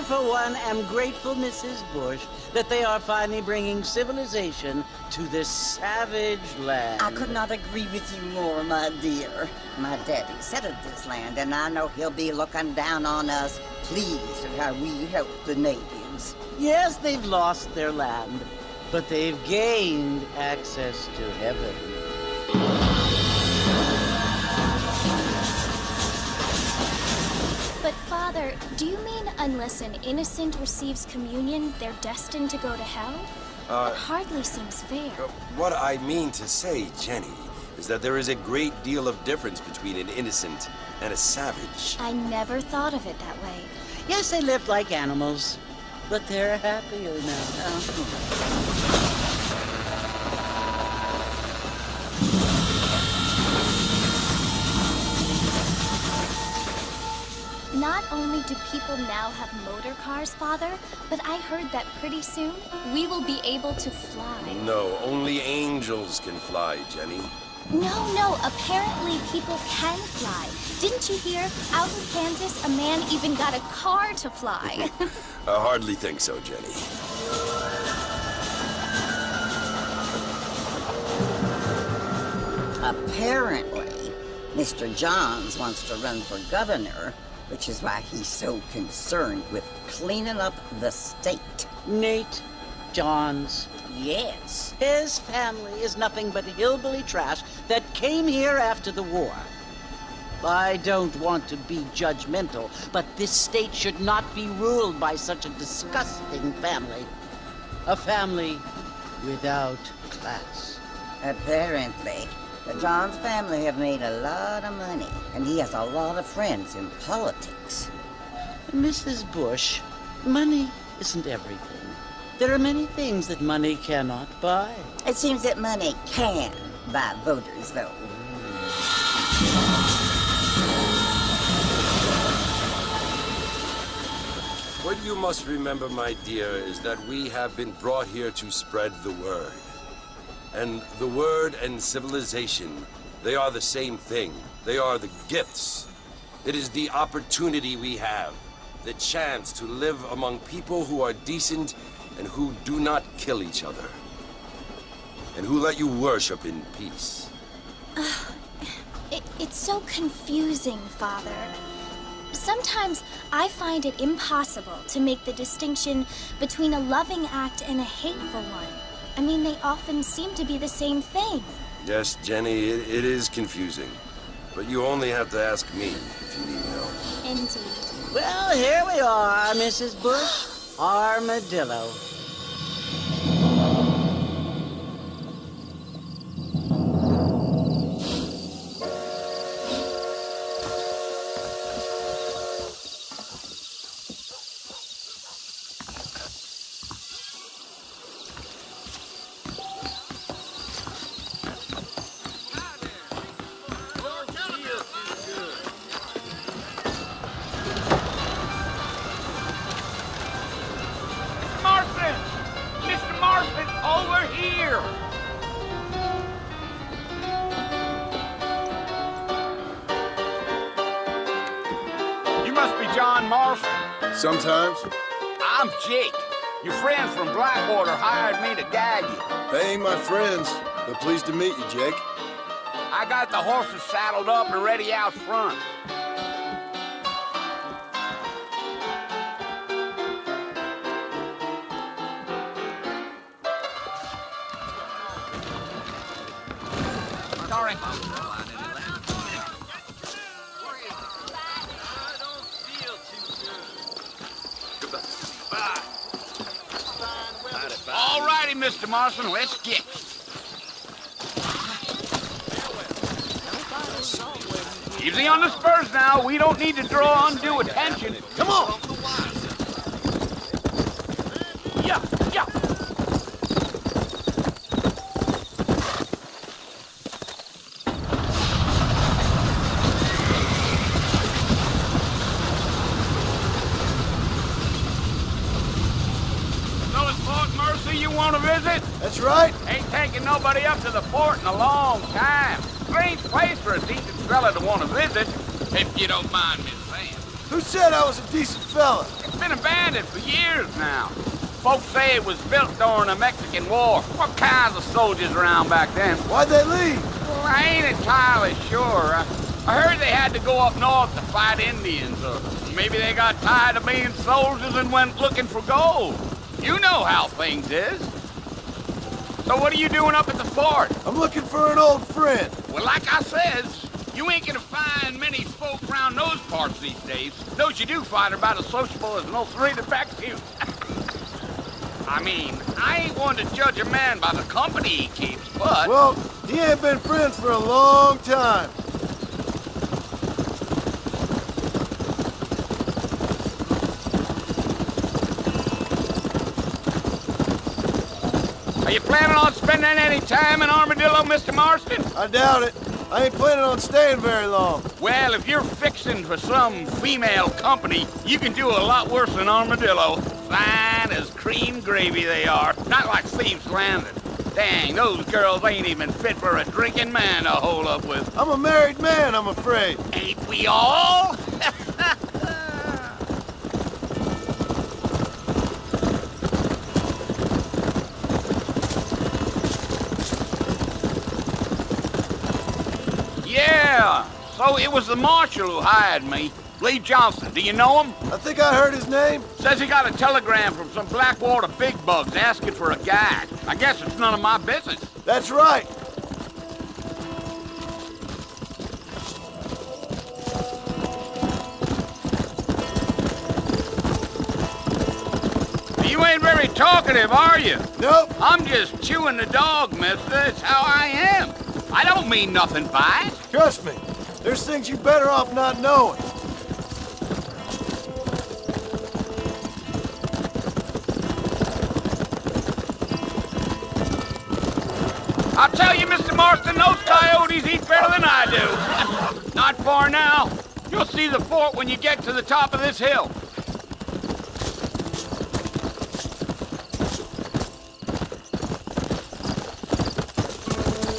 For one, am grateful, Mrs. Bush, that they are finally bringing civilization to this savage land. I could not agree with you more, my dear. My daddy settled this land, and I know he'll be looking down on us, pleased at how we help the natives. Yes, they've lost their land, but they've gained access to heaven. But Father, do you mean unless an innocent receives communion, they're destined to go to hell? It hardly seems fair. What I mean to say, Jenny, is that there is a great deal of difference between an innocent and a savage. I never thought of it that way. Yes, they lived like animals, but they're happier now. Not only do people now have motor cars, Father, but I heard that pretty soon we will be able to fly. No, only angels can fly, Jenny. No, apparently people can fly. Didn't you hear? Out in Kansas, a man even got a car to fly. I hardly think so, Jenny. Apparently, Mr. Johns wants to run for governor, which is why he's so concerned with cleaning up the state. Nate Johns. Yes. His family is nothing but hillbilly trash that came here after the war. I don't want to be judgmental, but this state should not be ruled by such a disgusting family. A family without class. Apparently. The Johns family have made a lot of money, and he has a lot of friends in politics. Mrs. Bush, money isn't everything. There are many things that money cannot buy. It seems that money can buy voters, though. What you must remember, my dear, is that we have been brought here to spread the word. And the word and civilization, they are the same thing. They are the gifts. It is the opportunity we have, the chance to live among people who are decent and who do not kill each other, and who let you worship in peace. It's so confusing, Father. Sometimes I find it impossible to make the distinction between a loving act and a hateful one. I mean, they often seem to be the same thing. Yes, Jenny, it is confusing. But you only have to ask me if you need help. Indeed. Well, here we are, Mrs. Bush. Armadillo. Sometimes. I'm Jake. Your friends from Blackwater hired me to guide you. They ain't my friends, but pleased to meet you, Jake. I got the horses saddled up and ready out front. Sorry. All righty, Mr. Marston, let's get. Easy on the spurs now. We don't need to draw undue attention. Come on. Yeah, yeah. You want to visit? That's right. Ain't taking nobody up to the fort in a long time. Strange place for a decent fella to want to visit, if you don't mind me saying. Who said I was a decent fella? It's been abandoned for years now. Folks say it was built during the Mexican War. What kinds of soldiers around back then? Why'd they leave? Well, I ain't entirely sure. I heard they had to go up north to fight Indians, or maybe they got tired of being soldiers and went looking for gold. You know how things is. So what are you doing up at the fort? I'm looking for an old friend. Well, like I says, you ain't gonna find many folk around those parts these days. Those you do find are about as sociable as an old three detective. I mean, I ain't one to judge a man by the company he keeps, but... Well, he ain't been friends for a long time. Are you planning on spending any time in Armadillo, Mr. Marston? I doubt it. I ain't planning on staying very long. Well, if you're fixing for some female company, you can do a lot worse than Armadillo. Fine as cream gravy they are. Not like Thieves Landing. Dang, those girls ain't even fit for a drinking man to hole up with. I'm a married man, I'm afraid. Ain't we all? Yeah, so it was the marshal who hired me. Lee Johnson, do you know him? I think I heard his name. Says he got a telegram from some Blackwater big bugs asking for a guide. I guess it's none of my business. That's right. You ain't very talkative, are you? Nope. I'm just chewing the dog, mister. It's how I am. I don't mean nothing by it. Trust me. There's things you better off not knowing. I'll tell you, Mr. Marston, those coyotes eat better than I do. Not far now. You'll see the fort when you get to the top of this hill.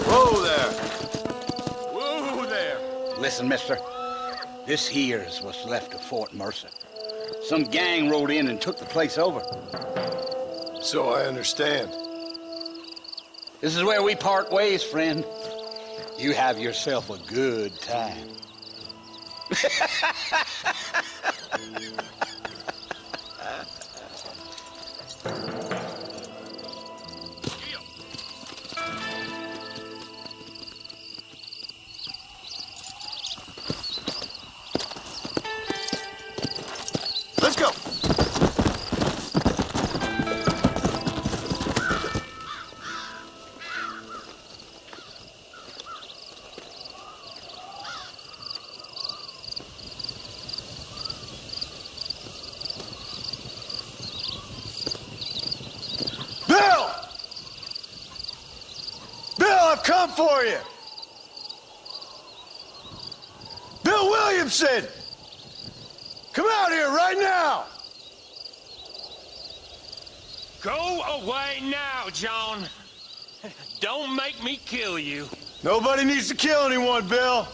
Whoa there. Whoa there. Listen, mister. This here is what's left of Fort Mercer. Some gang rode in and took the place over. So I understand. This is where we part ways, friend. you have yourself a good time. Let's go. Bill! Bill, I've come for you! Bill Williamson! Come out here right now! Go away now, John. Don't make me kill you. Nobody needs to kill anyone, Bill.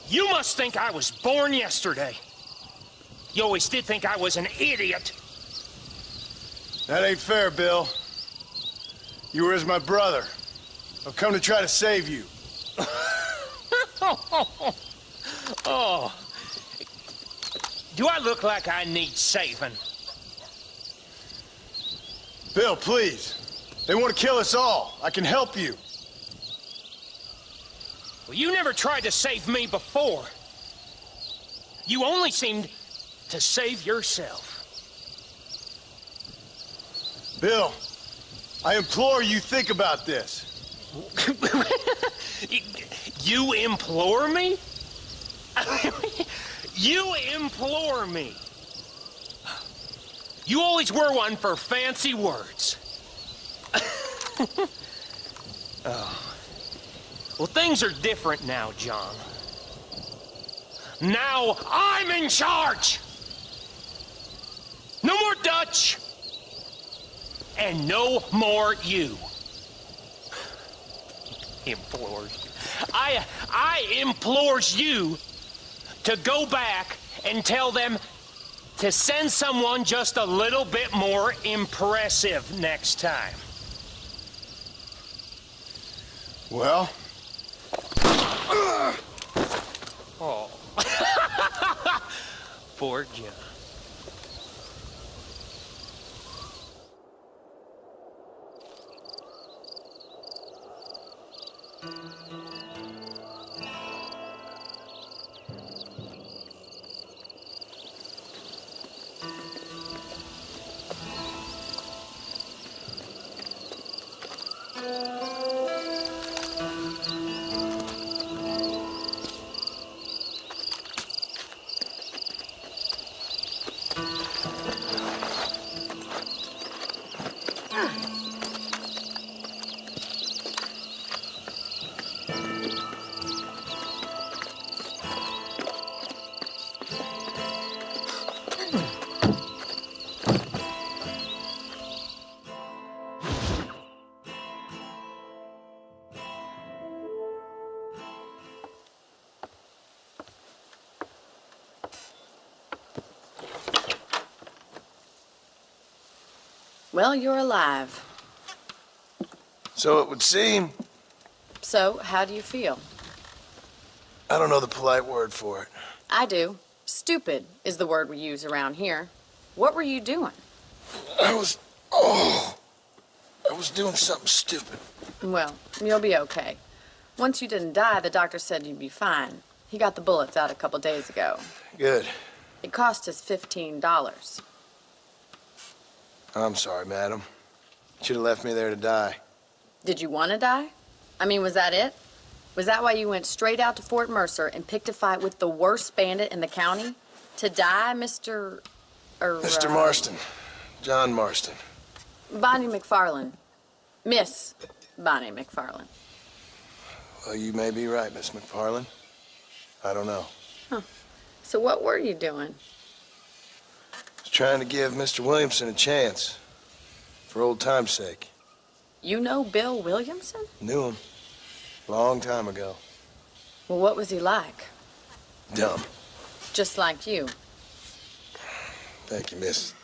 You must think I was born yesterday. You always did think I was an idiot. That ain't fair, Bill. You were as my brother. I've come to try to save you. Oh. Do I look like I need saving? Bill, please. They want to kill us all. I can help you. Well, you never tried to save me before. You only seemed to save yourself. Bill, I implore you think about this. You implore me? You implore me. You always were one for fancy words. Oh. Well, things are different now, John. Now I'm in charge. No more Dutch. And no more you. Implores. I implores you to go back and tell them to send someone just a little bit more impressive next time. Well? Oh. Poor John. Well, you're alive. So it would seem. So, how do you feel? I don't know the polite word for it. I do. Stupid is the word we use around here. What were you doing? I was doing something stupid. Well, you'll be okay. Once you didn't die, the doctor said you'd be fine. He got the bullets out a couple days ago. Good. It cost us $15. I'm sorry, madam. Should have left me there to die. Did you want to die? I mean, was that it? Was that why you went straight out to Fort Mercer and picked a fight with the worst bandit in the county? To die, Mr. Mr. Marston. John Marston. Bonnie McFarland. Miss Bonnie McFarland. Well, you may be right, Miss McFarland. I don't know. Huh. So what were you doing? I was trying to give Mr. Williamson a chance. For old time's sake. You know Bill Williamson? Knew him. Long time ago. Well, what was he like? Dumb. Just like you. Thank you, miss.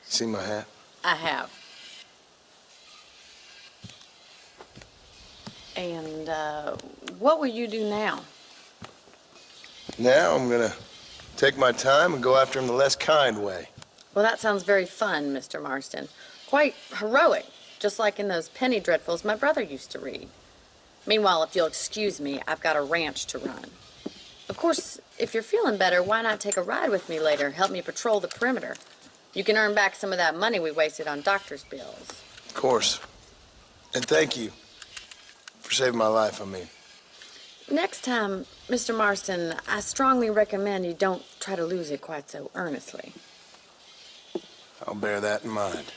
See my hat? I have. And, what will you do now? Now I'm gonna take my time and go after him the less kind way. Well, that sounds very fun, Mr. Marston. Quite heroic, just like in those penny dreadfuls my brother used to read. Meanwhile, if you'll excuse me, I've got a ranch to run. Of course, if you're feeling better, why not take a ride with me later? Help me patrol the perimeter. You can earn back some of that money we wasted on doctor's bills. Of course. And thank you for saving my life, I mean. Next time, Mr. Marston, I strongly recommend you don't try to lose it quite so earnestly. I'll bear that in mind.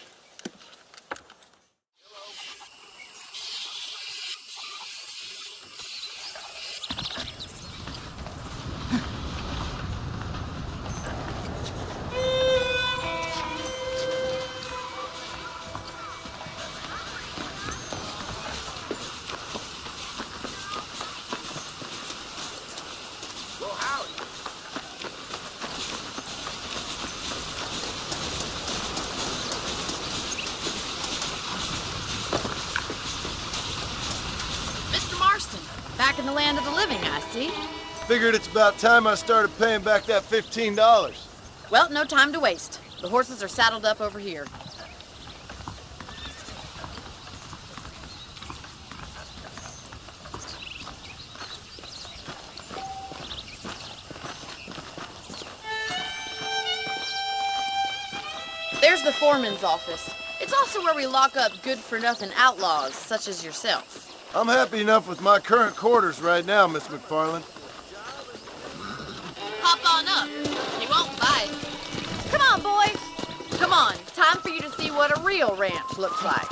Mr. Marston, back in the land of the living, I see. Figured it's about time I started paying back that $15. Well, no time to waste. The horses are saddled up over here. There's the foreman's office. It's also where we lock up good-for-nothing outlaws, such as yourself. I'm happy enough with my current quarters right now, Miss McFarland. Hop on up. He won't bite. Come on, boys. Come on. Time for you to see what a real ranch looks like.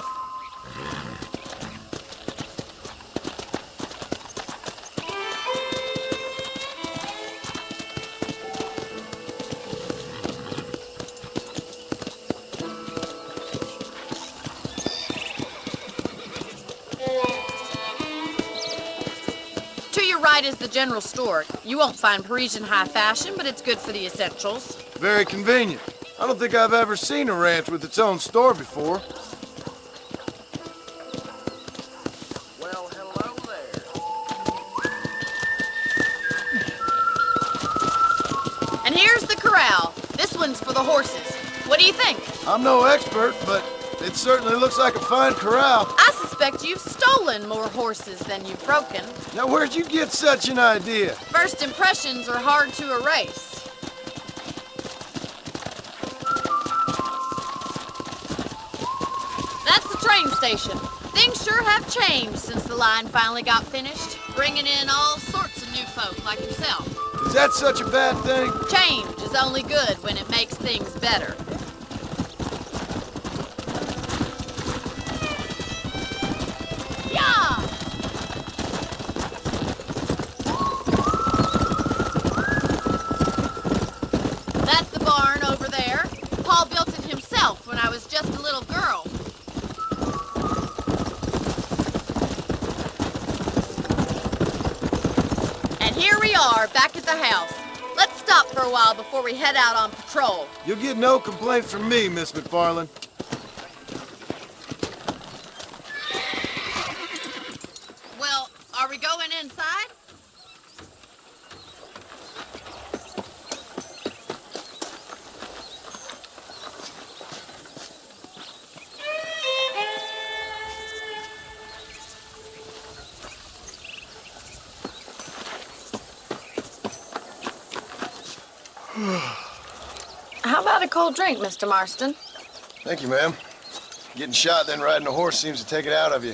To your right is the general store. You won't find Parisian high fashion, but it's good for the essentials. Very convenient. I don't think I've ever seen a ranch with its own store before. Well, hello there. And here's the corral. This one's for the horses. What do you think? I'm no expert, but it certainly looks like a fine corral. I suspect you've stolen more horses than you've broken. Now, where'd you get such an idea? First impressions are hard to erase. That's the train station. Things sure have changed since the line finally got finished, bringing in all sorts of new folk like yourself. Is that such a bad thing? Change is only good when it makes things better. Yeah! That's the barn over there. Paul built it himself when I was just a little girl. And here we are, back at the house. Let's stop for a while before we head out on patrol. You'll get no complaints from me, Miss McFarland. Well, are we going inside? How about a cold drink, Mr. Marston? Thank you, ma'am. Getting shot, then riding a horse seems to take it out of you.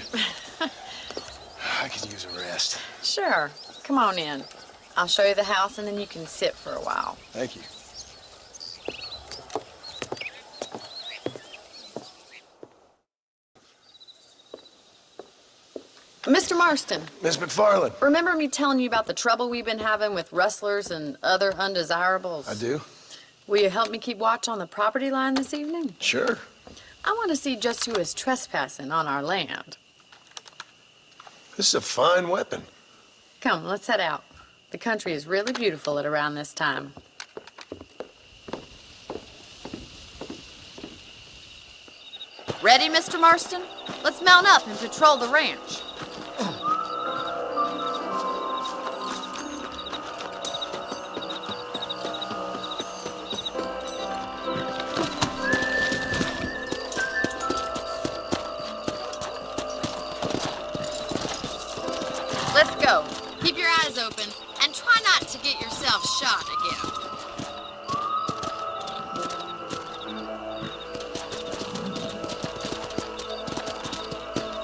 I could use a rest. Sure. Come on in. I'll show you the house and then you can sit for a while. Thank you. Mr. Marston, Miss McFarland. remember me telling you about the trouble we've been having with rustlers and other undesirables? I do? Will you help me keep watch on the property line this evening? Sure. I want to see just who is trespassing on our land. This is a fine weapon. Come, let's head out. The country is really beautiful at around this time. Ready, Mr. Marston? Let's mount up and patrol the ranch. So, keep your eyes open and try not to get yourself shot again.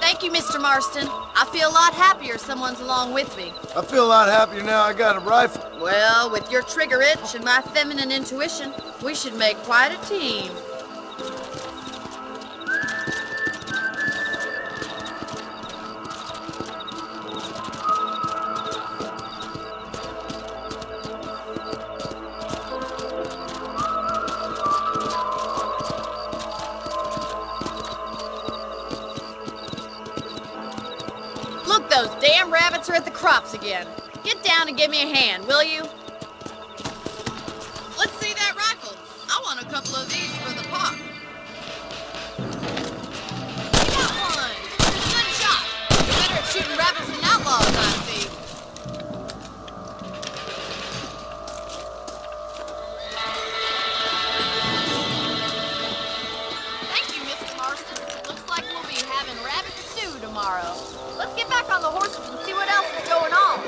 Thank you, Mr. Marston. I feel a lot happier someone's along with me. I feel a lot happier now I got a rifle. Well, with your trigger itch and my feminine intuition, we should make quite a team. Look, those damn rabbits are at the crops again. Get down and give me a hand, will you? Let's see that rifle. I want a couple of these for the pot. You got one. Good shot. You're better at shooting rabbits than outlaws, I see. Thank you, Mr. Marston. Looks like we'll be having rabbit stew tomorrow. Let's get back on the horses and see what else is going on.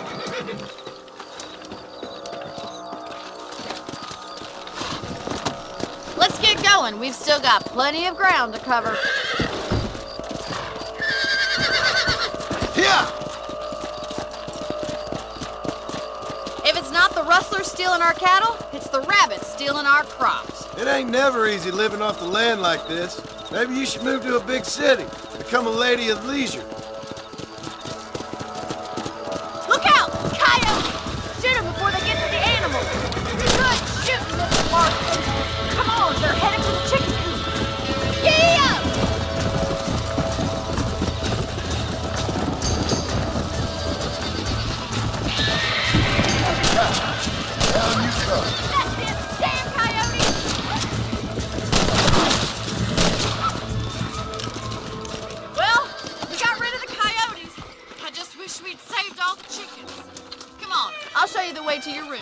Let's get going. We've still got plenty of ground to cover. Yeah! If it's not the rustlers stealing our cattle, it's the rabbits stealing our crops. It ain't never easy living off the land like this. Maybe you should move to a big city. Become a lady of leisure. Look out! Coyotes! Shoot them before they get to the animals. Good shooting, Mr. Marston. Come on, they're headed for the chicken coop. Giddy up! Down you come. That's it! Damn coyotes! Well, we got rid of the coyotes. I just wish we'd saved all the chickens. Come on, I'll show you the way to your room.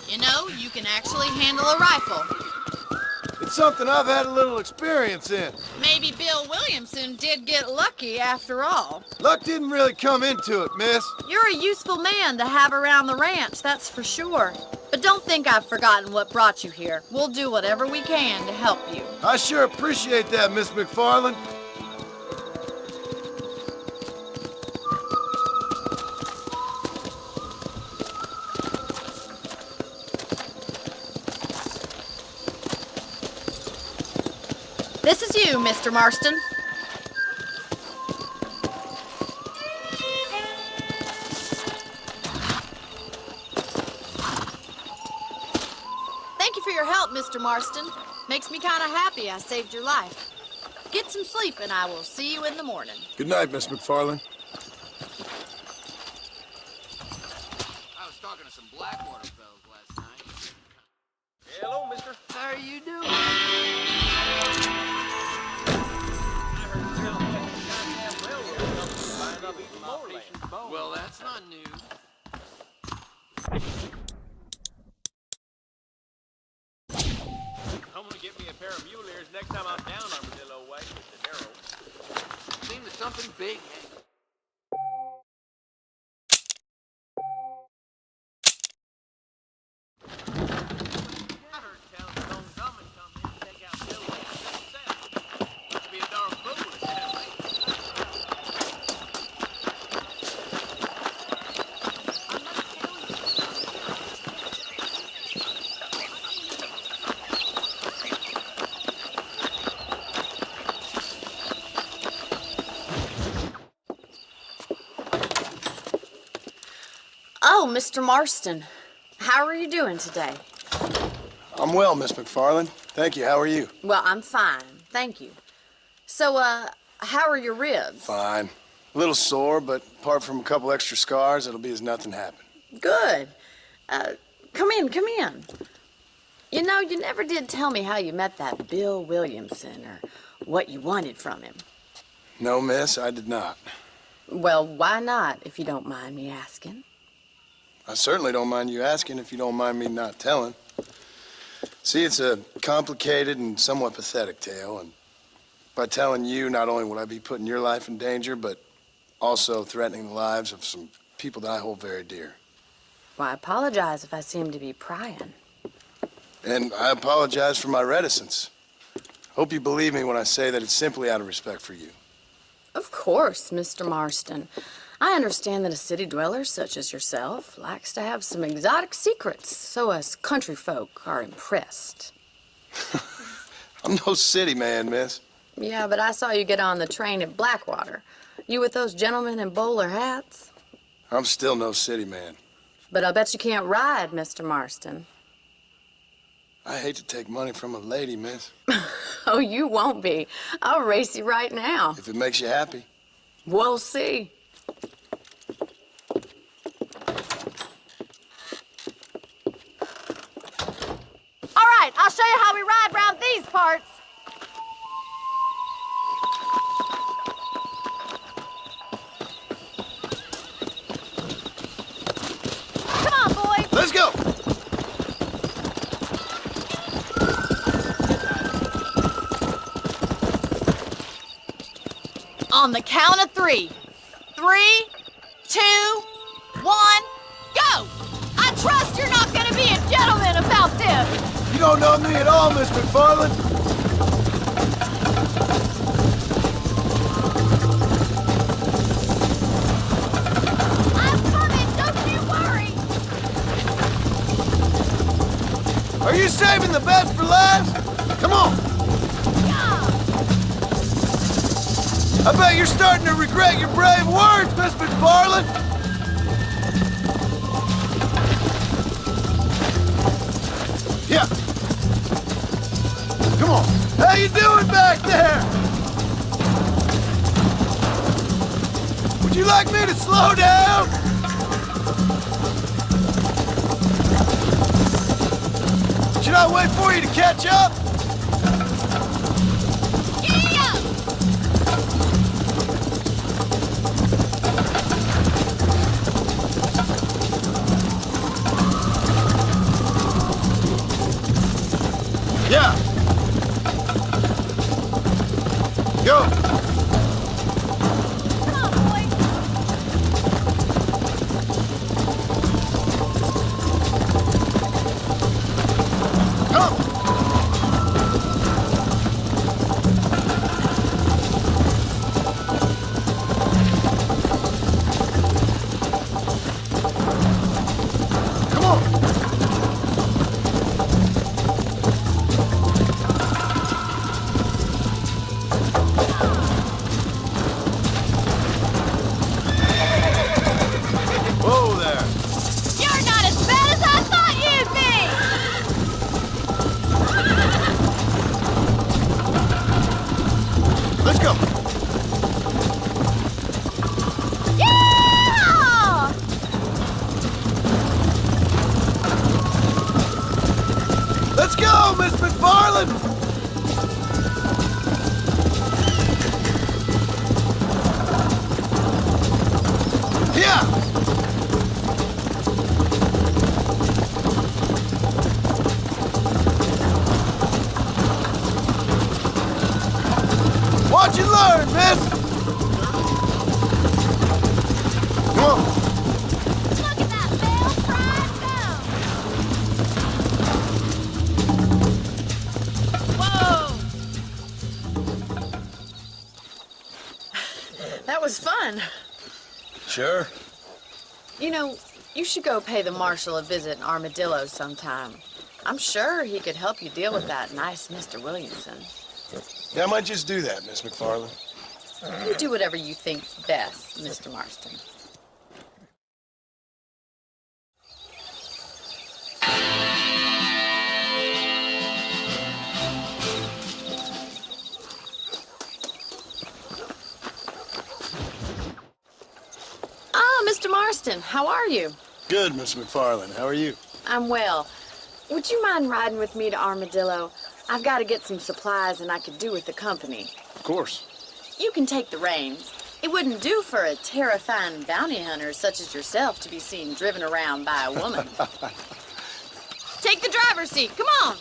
You know, you can actually handle a rifle. It's something I've had a little experience in. Maybe Bill Williamson did get lucky after all. Luck didn't really come into it, miss. You're a useful man to have around the ranch, that's for sure. But don't think I've forgotten what brought you here. We'll do whatever we can to help you. I sure appreciate that, Miss McFarland. This is you, Mr. Marston. Thank you for your help, Mr. Marston. Makes me kind of happy I saved your life. Get some sleep and I will see you in the morning. Good night, Miss McFarland. I was talking to some Blackwater fellas last night. Hello, mister. How are you doing? Well, that's not news. I'm gonna get me a pair of mule ears next time I'm down Armadillo Way, Mr. Darrow. Seems to something big. I heard town's own Drummond come in and take out Bill himself. Must be a darn fool in town, ain't it? Oh, Mr. Marston. How are you doing today? I'm well, Miss McFarland. Thank you. How are you? Well, I'm fine. Thank you. So, how are your ribs? Fine. A little sore, but apart from a couple extra scars, it'll be as nothing happened. Good. Come in, come in. You know, you never did tell me how you met that Bill Williamson or what you wanted from him. No, miss, I did not. Well, why not, if you don't mind me asking? I certainly don't mind you asking if you don't mind me not telling. See, it's a complicated and somewhat pathetic tale, and by telling you, not only would I be putting your life in danger, but Also threatening the lives of some people that I hold very dear. Well, I apologize if I seem to be prying. And I apologize for my reticence. Hope you believe me when I say that it's simply out of respect for you. Of course, Mr. Marston. I understand that a city dweller such as yourself likes to have some exotic secrets, so us country folk are impressed. I'm no city man, miss. Yeah, but I saw you get on the train at Blackwater. You with those gentlemen in bowler hats? I'm still no city man. But I'll bet you can't ride, Mr. Marston. I hate to take money from a lady, miss. Oh, you won't be. I'll race you right now. If it makes you happy. We'll see. All right, I'll show you how we ride round these parts. Come on, boys. Let's go! On the count of 3. 3, 2, 1, go! I trust you're not gonna be a gentleman about this. You don't know me at all, Miss McFarland. I'm coming, don't you worry. Are you saving the best for last? Come on! I bet you're starting to regret your brave words, Miss McFarland! Yeah. Come on. How you doing back there? Would you like me to slow down? Should I wait for you to catch up? Yeah. Go. Come on, boy. Come. Come on. Whoa there. You're not as bad as I thought you'd be. Let's go. Yeah! Let's go, Miss McFarland. Yeah. Watch and learn, miss. Come on. Look at that, Bill. Prime down. Whoa! That was fun. Sure. You know, you should go pay the marshal a visit in Armadillo sometime. I'm sure he could help you deal with that nice Mr. Williamson. Yeah, I might just do that, Miss McFarland. You do whatever you think's best, Mr. Marston. Ah, Mr. Marston, how are you? Good, Miss McFarland. How are you? I'm well. Would you mind riding with me to Armadillo? I've got to get some supplies and I could do with the company. Of course. You can take the reins. It wouldn't do for a terrifying bounty hunter such as yourself to be seen driven around by a woman. Take the driver's seat. Come on.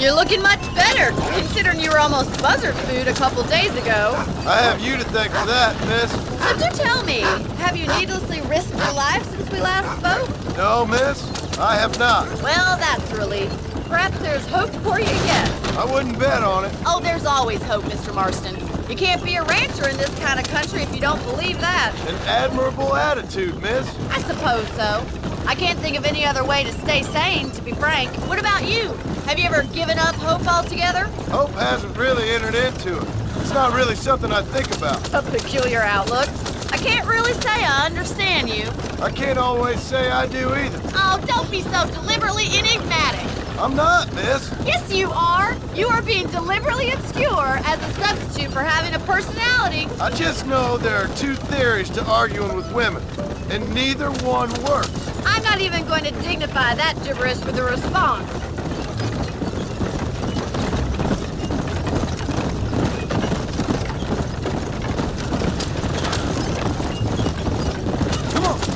You're looking much better, considering you were almost buzzard food a couple days ago. I have you to thank for that, miss. So do tell me, have you needlessly risked your life since we last spoke? No, miss, I have not. Well, that's a relief. Perhaps there's hope for you yet. I wouldn't bet on it. Oh, there's always hope, Mr. Marston. You can't be a rancher in this kind of country if you don't believe that. An admirable attitude, miss. I suppose so. I can't think of any other way to stay sane, to be frank. What about you? Have you ever given up hope altogether? Hope hasn't really entered into it. It's not really something I think about. A peculiar outlook. I can't really say I understand you. I can't always say I do either. Oh, don't be so deliberately enigmatic. I'm not, miss. Yes, you are. You are being deliberately obscure as a substitute for having a personality. I just know there are two theories to arguing with women, and neither one works. I'm not even going to dignify that gibberish with a response.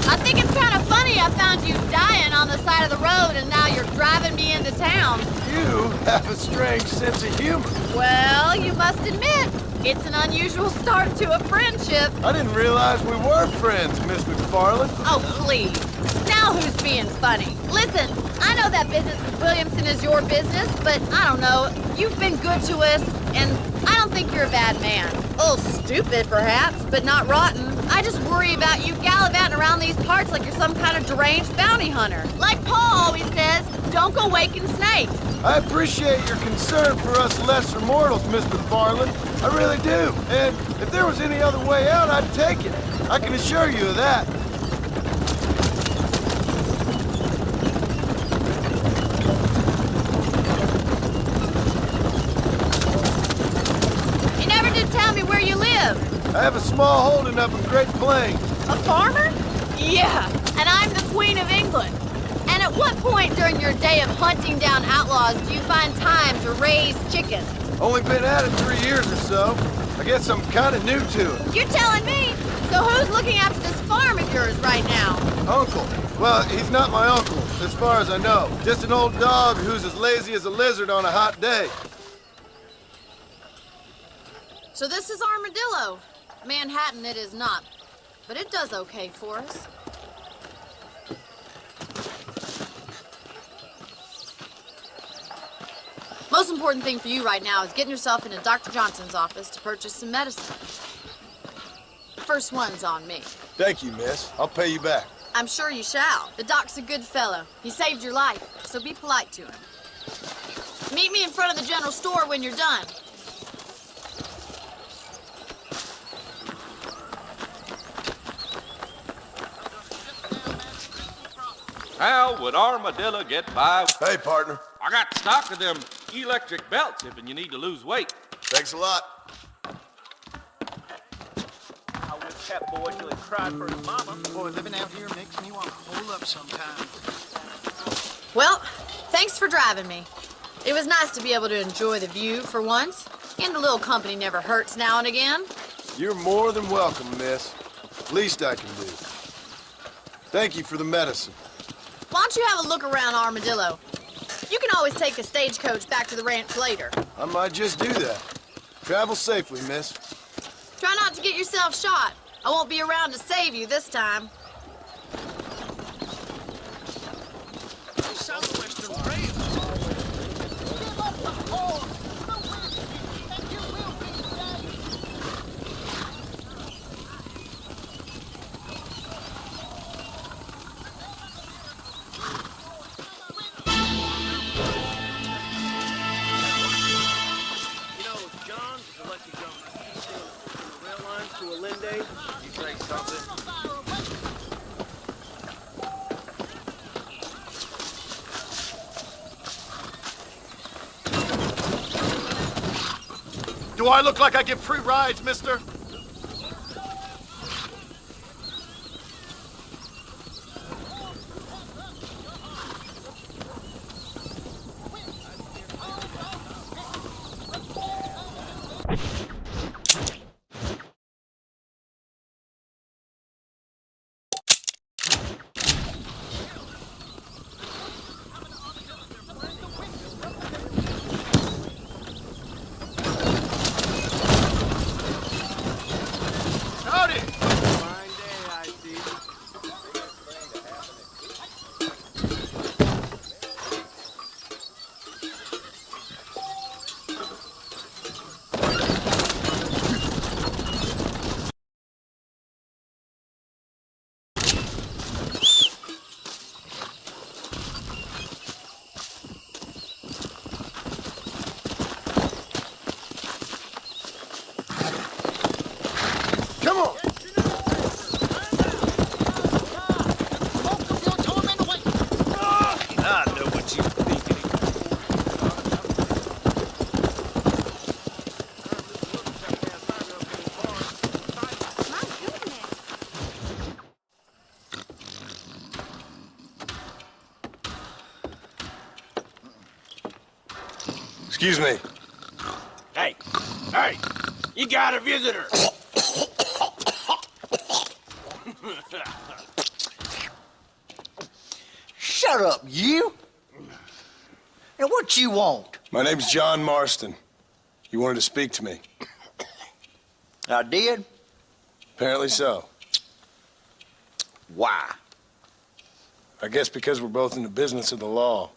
I think it's kind of funny I found you dying on the side of the road and now you're driving me into town. You have a strange sense of humor. Well, you must admit, it's an unusual start to a friendship. I didn't realize we were friends, Miss McFarland. Oh, please. Now who's being funny? Listen, I know that business with Williamson is your business, but I don't know. You've been good to us, and I don't think you're a bad man. A little stupid, perhaps, but not rotten. I just worry about you gallivanting around these parts like you're some kind of deranged bounty hunter. Like Paul always says, don't go waking snakes. I appreciate your concern for us lesser mortals, Miss McFarland. I really do. And if there was any other way out, I'd take it. I can assure you of that. You never did tell me where you live. I have a small holding up in Great Plains. A farmer? Yeah, and I'm the Queen of England. And at what point during your day of hunting down outlaws do you find time to raise chickens? Only been at it 3 years or so. I guess I'm kind of new to it. You're telling me? So who's looking after this farm of yours right now? Uncle. Well, he's not my uncle, as far as I know. Just an old dog who's as lazy as a lizard on a hot day. So this is Armadillo. Manhattan it is not, but it does okay for us. Most important thing for you right now is getting yourself into Dr. Johnson's office to purchase some medicine. First one's on me. Thank you, miss. I'll pay you back. I'm sure you shall. The doc's a good fellow. He saved your life, so be polite to him. Meet me in front of the general store when you're done. How would Armadillo get by? Hey, partner. I got stock of them electric belts if you need to lose weight. Thanks a lot. I wish that boy till he cried for his mama. Boy, living out here makes me want to hole up sometimes. Well, thanks for driving me. It was nice to be able to enjoy the view for once, and a little company never hurts now and again. You're more than welcome, miss. Least I can do. Thank you for the medicine. Why don't you have a look around Armadillo? You can always take the stagecoach back to the ranch later. I might just do that. Travel safely, miss. Try not to get yourself shot. I won't be around to save you this time. Southwestern Rail. You say something? Do I look like I get free rides, mister? Excuse me. Hey, you got a visitor. Shut up, you! And what you want? My name's John Marston. You wanted to speak to me. I did? Apparently so. Why? I guess because we're both in the business of the law.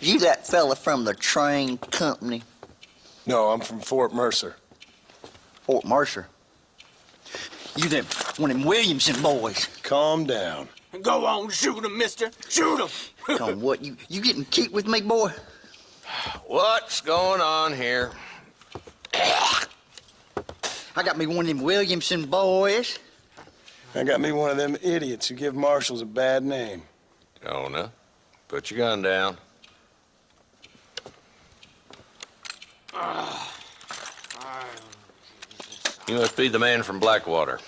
You that fella from the train company? No, I'm from Fort Mercer. Fort Mercer? You them one of them Williamson boys? Calm down. Go on, shoot him, mister. Shoot him. On what, you getting cute with me, boy? What's going on here? I got me one of them Williamson boys. I got me one of them idiots who give marshals a bad name. Jonah, put your gun down. You must be the man from Blackwater.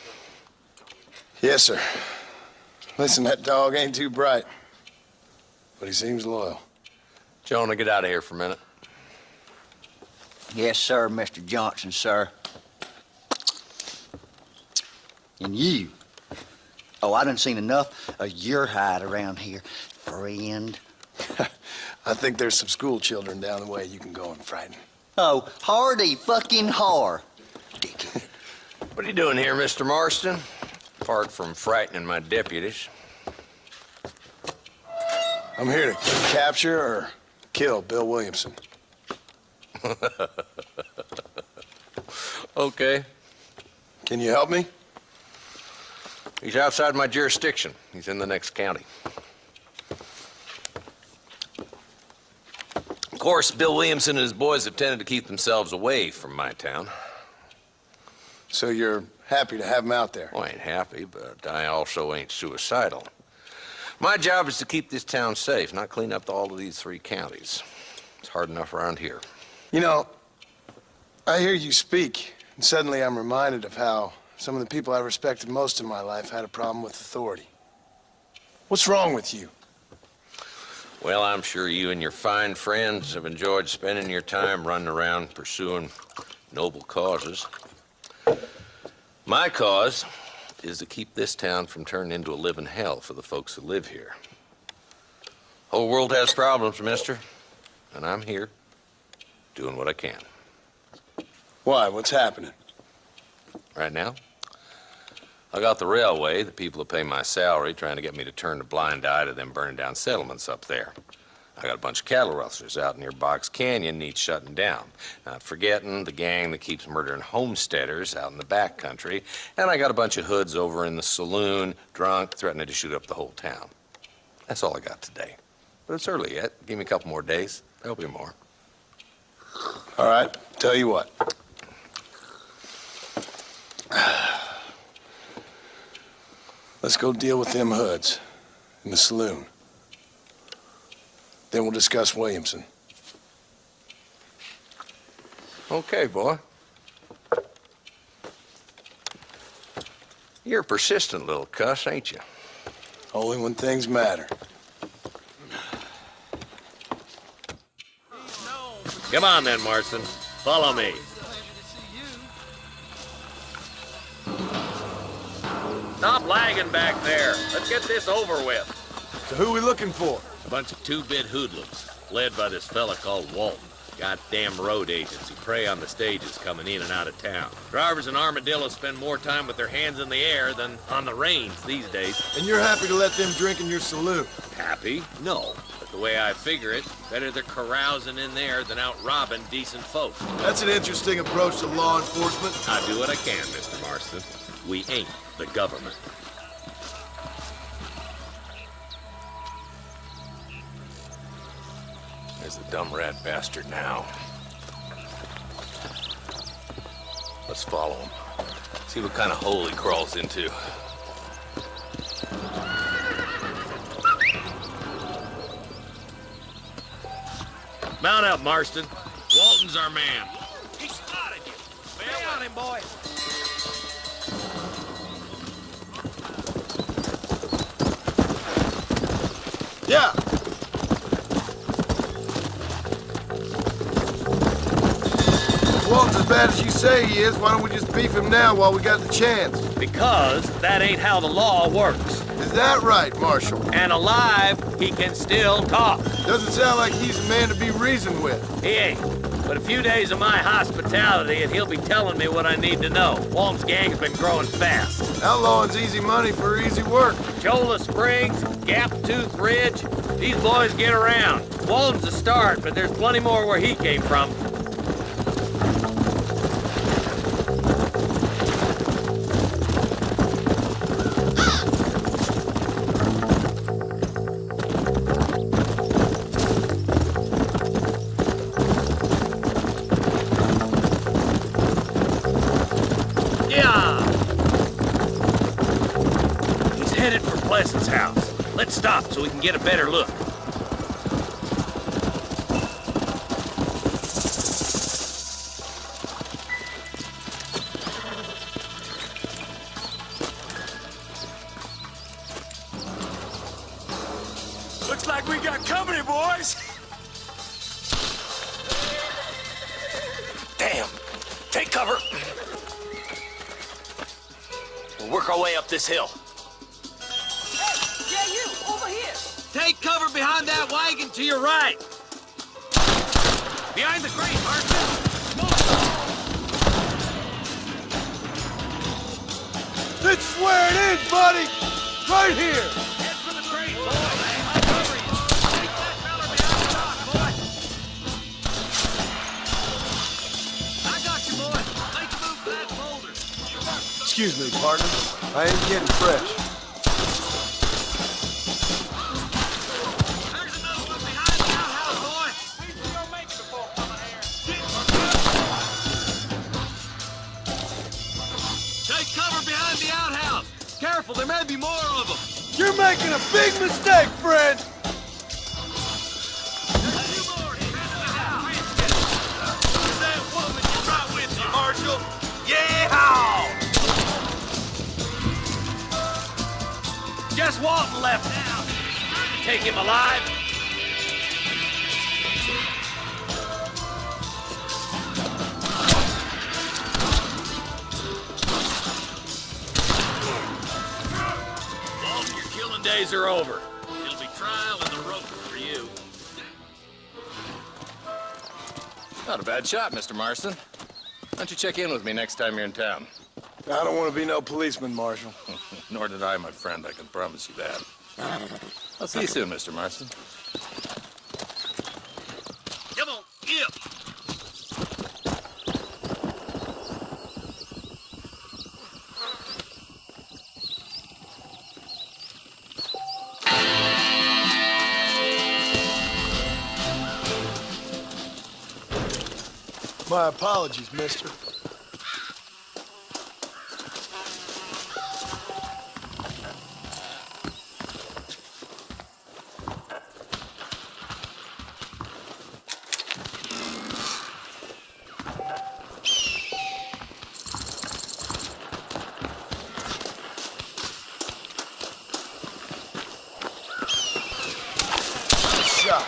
Yes, sir. Listen, that dog ain't too bright, but he seems loyal. Jonah, get out of here for a minute. Yes, sir, Mr. Johnson, sir. And you. Oh, I done seen enough of your hide around here, friend. I think there's some school children down the way you can go and frighten. Oh, hardy fucking har. Dickhead. What are you doing here, Mr. Marston? Apart from frightening my deputies. I'm here to capture or kill Bill Williamson. Okay. Can you help me? He's outside my jurisdiction. He's in the next county. Of course, Bill Williamson and his boys have tended to keep themselves away from my town. So you're happy to have him out there? Well, I ain't happy, but I also ain't suicidal. My job is to keep this town safe, not clean up all of these 3 counties. It's hard enough around here. You know, I hear you speak, and suddenly I'm reminded of how some of the people I respected most in my life had a problem with authority. What's wrong with you? Well, I'm sure you and your fine friends have enjoyed spending your time running around pursuing noble causes. My cause is to keep this town from turning into a living hell for the folks who live here. Whole world has problems, mister, and I'm here doing what I can. Why? What's happening? Right now, I got the railway, the people who pay my salary, trying to get me to turn a blind eye to them burning down settlements up there. I got a bunch of cattle rustlers out near Box Canyon needs shutting down. Not forgetting the gang that keeps murdering homesteaders out in the back country. And I got a bunch of hoods over in the saloon, drunk, threatening to shoot up the whole town. That's all I got today. But it's early yet. Give me a couple more days. There'll be more. All right, tell you what. Let's go deal with them hoods in the saloon. Then we'll discuss Williamson. Okay, boy. You're a persistent little cuss, ain't you? Only when things matter. Come on then, Marston. Follow me. Stop lagging back there. Let's get this over with. So who are we looking for? A bunch of two-bit hoodlums, led by this fella called Walton. Goddamn road agents who prey on the stages coming in and out of town. Drivers in Armadillo spend more time with their hands in the air than on the reins these days. And you're happy to let them drink in your saloon? Happy? No. But the way I figure it, better they're carousing in there than out robbing decent folk. That's an interesting approach to law enforcement. I do what I can, Mr. Marston. We ain't the government. There's the dumb rat bastard now. Let's follow him. See what kind of hole he crawls into. Mount up, Marston. Walton's our man. He spotted you. Stay on him, boy. Yeah. If Walton's as bad as you say he is, why don't we just beef him now while we got the chance? Because that ain't how the law works. Is that right, Marshal? And alive, he can still talk. Doesn't sound like he's a man to be reasoned with. He ain't. But a few days of my hospitality and he'll be telling me what I need to know. Walton's gang's been growing fast. Outlawing's easy money for easy work. Cholla Springs, Gap Tooth Ridge, these boys get around. Walton's a start, but there's plenty more where he came from. Pleasant's house. Let's stop so we can get a better look. Looks like we got company, boys. Damn. Take cover. We'll work our way up this hill. Take cover behind that wagon to your right. Behind the crate, Marston. This is where it is, buddy! Right here! Head for the crate, boy. I'll cover you. Take that feller behind the dock, boy. I got you, boy. Make a move for that boulder. Excuse me, partner. I ain't getting fresh. Careful, there may be more of them. You're making a big mistake, friend! That woman you brought with you, Marshal. Yeah! Guess Walton left now. Take him alive. Days are over. It'll be trial and the rope for you. Not a bad shot, Mr. Marston. Why don't you check in with me next time you're in town? I don't want to be no policeman, Marshal. Nor did I, my friend. I can promise you that. I'll see you soon, Mr. Marston. Come on, get up. My apologies, mister. Shot.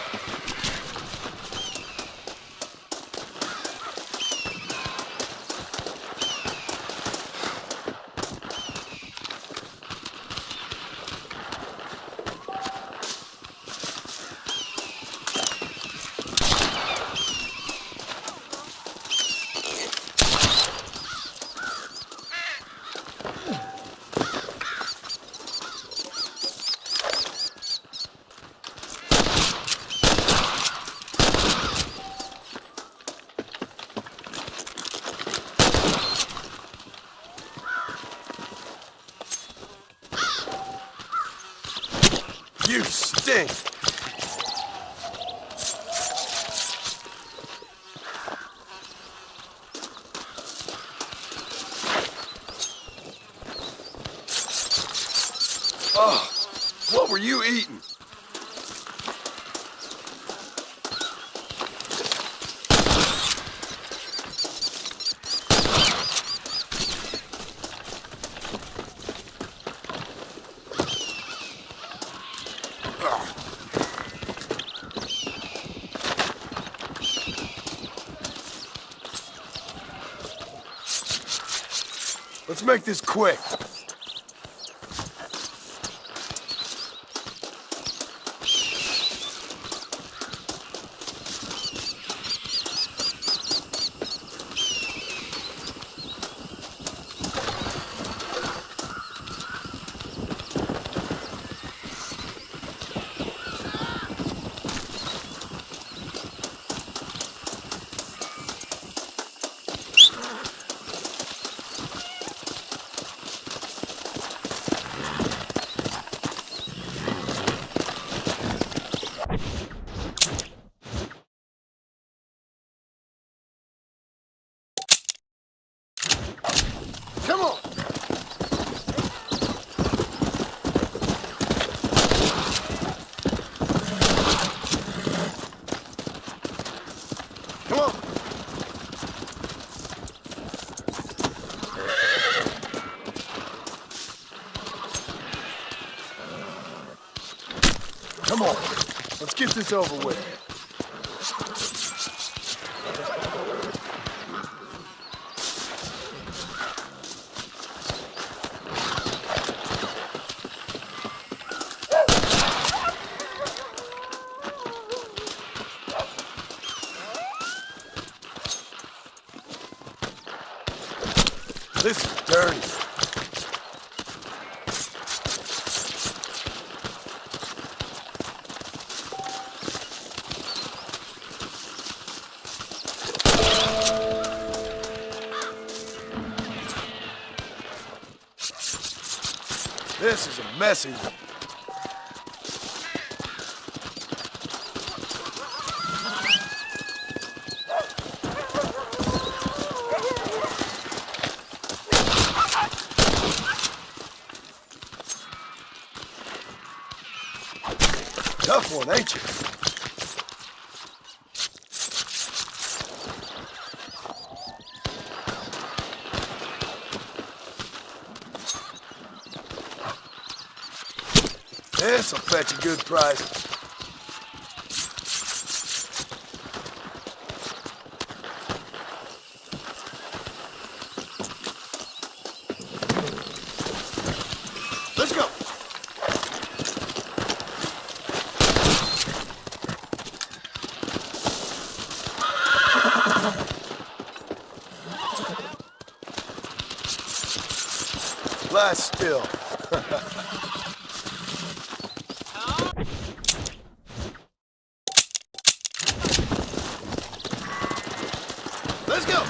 You stink! Oh, what were you eating? Let's make this quick. Come on! Come on! Come on, let's get this over with. This is dirty. This is a messy one. Tough one, ain't you? This'll fetch a good price. Let's go. Lie still. Let's go.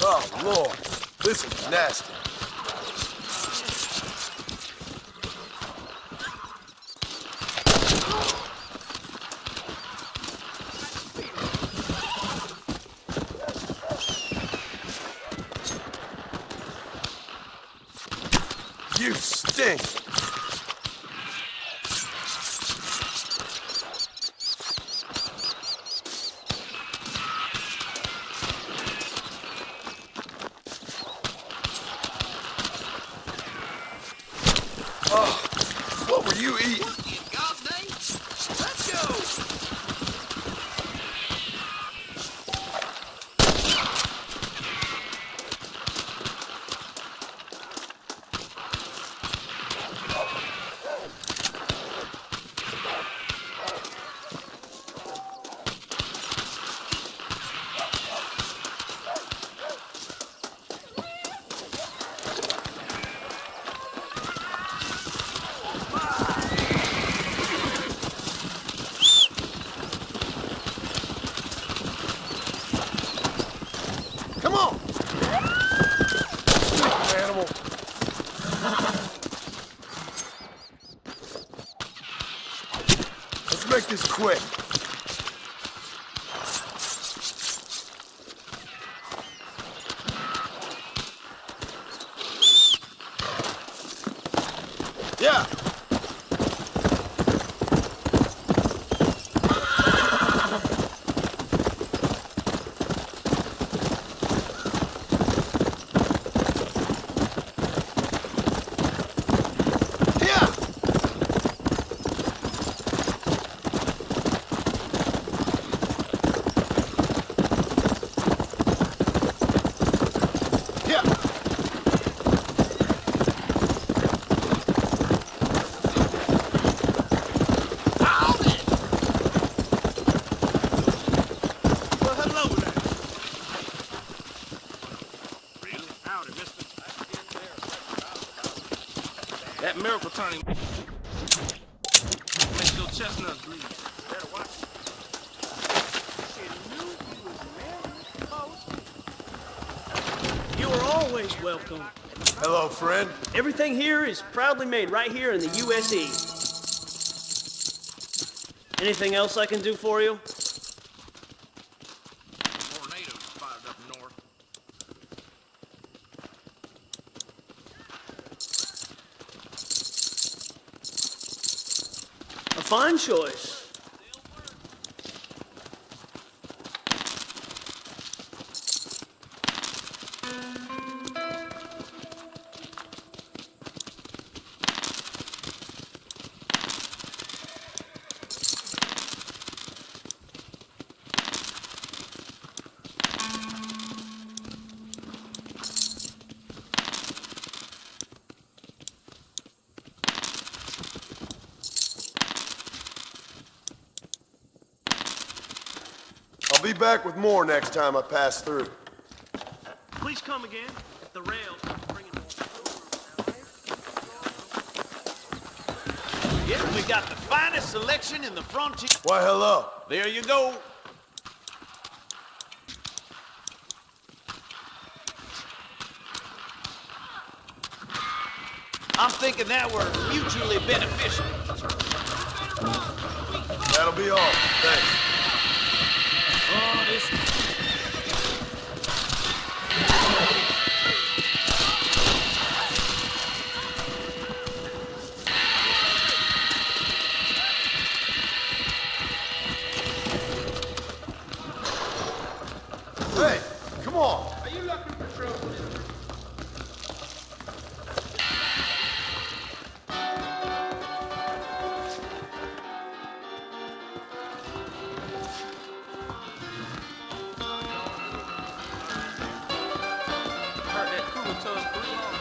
Oh, Lord, this is nasty. You stink. Oh, what were you eating? Let's go. Come on! Stupid animal. Let's make this quick. Yeah. honey. Make your chestnuts bleed. Better watch it. You are always welcome. Hello, friend. Everything here is proudly made right here in the USA. Anything else I can do for you? Tornadoes spotted up north. A fine choice. I'll be back with more next time I pass through. Please come again. The rails are bringing more food. Yeah, we got the finest selection in the frontier. Why, hello. There you go. I'm thinking that we're mutually beneficial. That'll be all. Thanks. Oh, this... Hey, come on. Are you looking for trouble? Heard that cooler tub pretty long.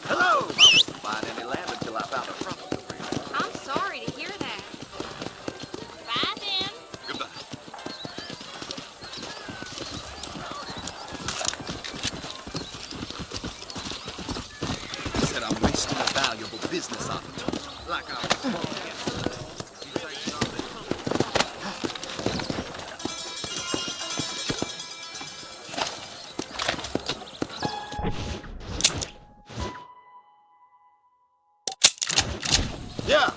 Hello! I wouldn't find any land until I found a front. I'm sorry to hear that. Bye then. Goodbye. He said I'm wasting a valuable business opportunity. Like I was born again. Yeah.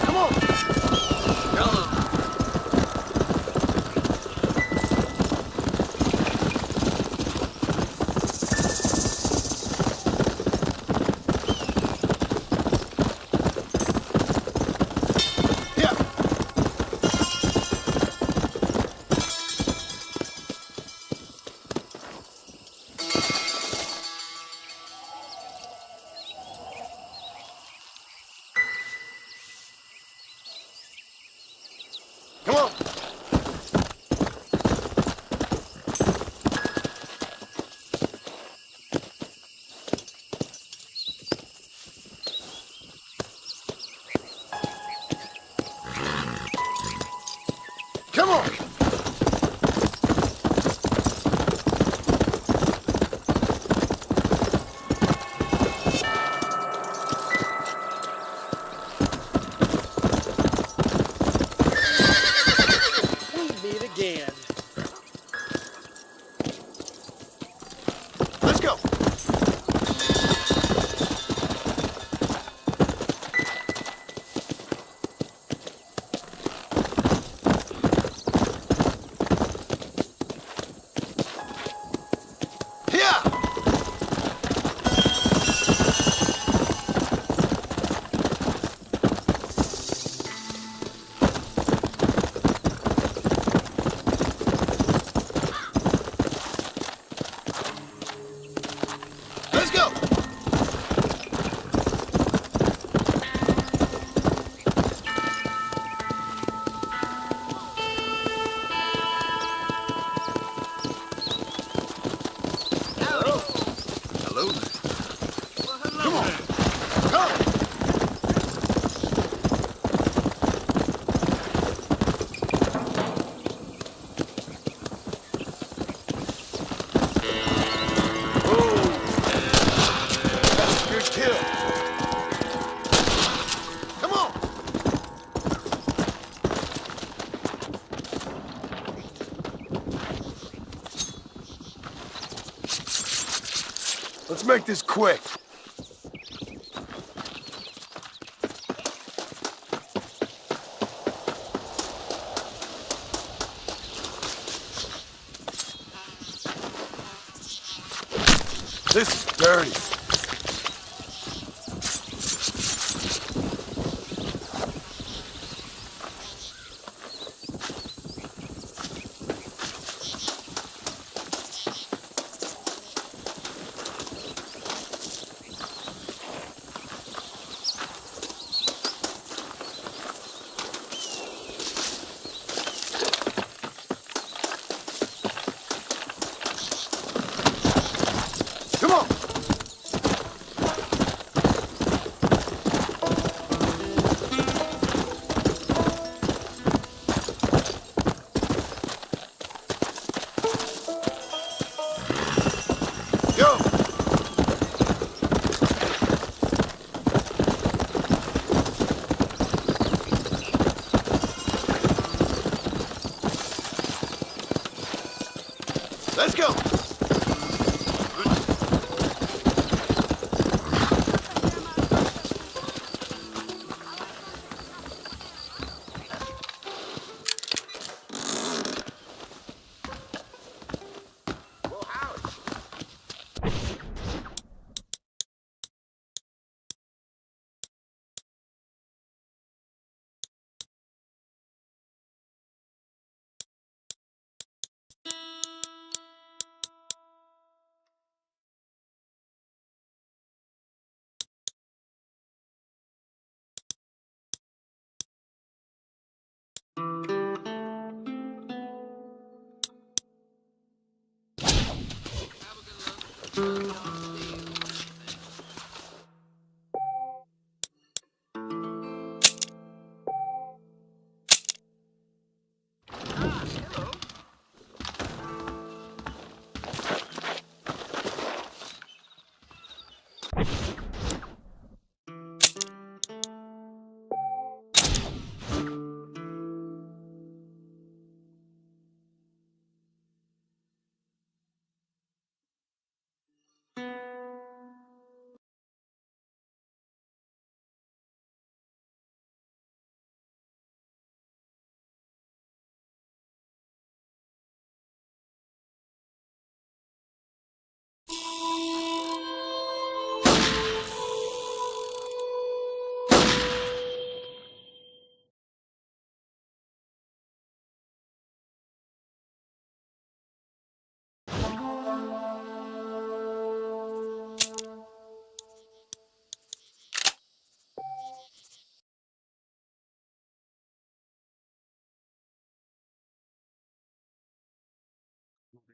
Come on. make this quick. This is dirty. Come on. Go. Let's go.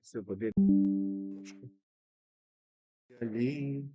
Se poder ali